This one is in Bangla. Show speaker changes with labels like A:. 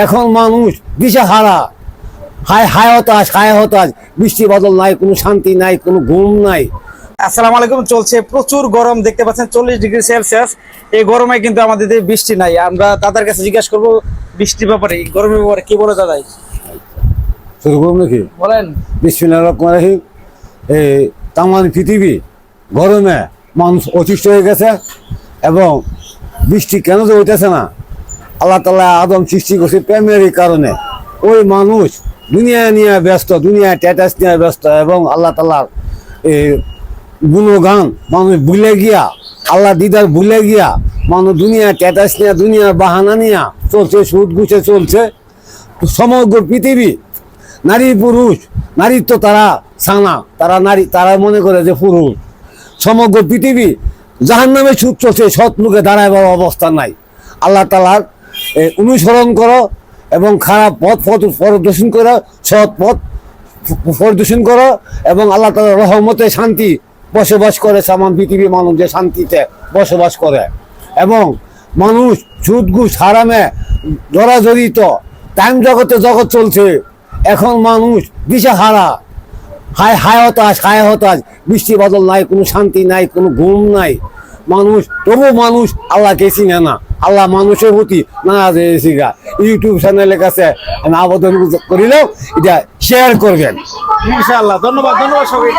A: এখন মানুষ দিশেহারা, হায় হতাশ, বৃষ্টি বাদল নাই, কোনো শান্তি নাই, কোনো ঘুম নাই।
B: আসসালামু আলাইকুম। চলছে প্রচুর গরম, দেখতে পাচ্ছেন 40°C। এই গরমে কিন্তু আমাদের দেশে বৃষ্টি নাই। আমরা দাদার কাছে জিজ্ঞাসা করবো বৃষ্টির ব্যাপারে, গরমের ব্যাপারে কি বলে দাদাই।
A: শুরু করুন নাকি?
B: বলেন।
A: বিসমিল্লাহির রহমানির রহিম। এই তামান পৃথিবী গরমে মানুষ অতিষ্ঠ হয়ে গেছে এবং বৃষ্টি কেন যে হইতেছে না, আল্লাহ তাআলা আদম সৃষ্টি করছে প্রেমের কারণে। ওই মানুষ দুনিয়া নিয়ে ব্যস্ত, দুনিয়া স্ট্যাটাস নিয়ে ব্যস্ত এবং আল্লাহ তাআলার এই গুণগান মানুষ ভুলে গিয়া, আল্লাহ দিদার ভুলে গিয়া মানুষ দুনিয়া স্ট্যাটাস নিয়ে, দুনিয়ার বাহানা নিয়ে চলছে, সুদ গুছে চলছে। সমগ্র পৃথিবী নারী পুরুষ, নারীর তো তারা সানা, তারা নারী, তারা মনে করে যে পুরুষ। সমগ্র পৃথিবী জাহান্নামে সুদ চলছে, সৎ মুখে দাঁড়াবার অবস্থা নাই। আল্লাহ তাআলার অনুসরণ করো এবং খারাপ পথ পরিদর্শন করো, সৎ পথ পরিদর্শন করো এবং আল্লাহ তাআলার রহমতে শান্তি বসবাস করে। সামান পৃথিবী মানুষ যে শান্তিতে বসবাস করে এবং মানুষ সুদ ঘুষ হারামে জড়াজড়িত, টাইম জগৎ চলছে। এখন মানুষ দিশেহারা, হায় হতাশ, বৃষ্টি বাদল নাই, কোনো শান্তি নাই, কোনো ঘুম নাই। মানুষ তবু মানুষ আল্লাহকে চিনে না, আল্লাহ মানুষের প্রতি নারাজ হয়েছে। ইউটিউব চ্যানেলের কাছে আমি আবেদন করিলেও এটা শেয়ার করবেন
B: ইনশাআল্লাহ। ধন্যবাদ সবাই।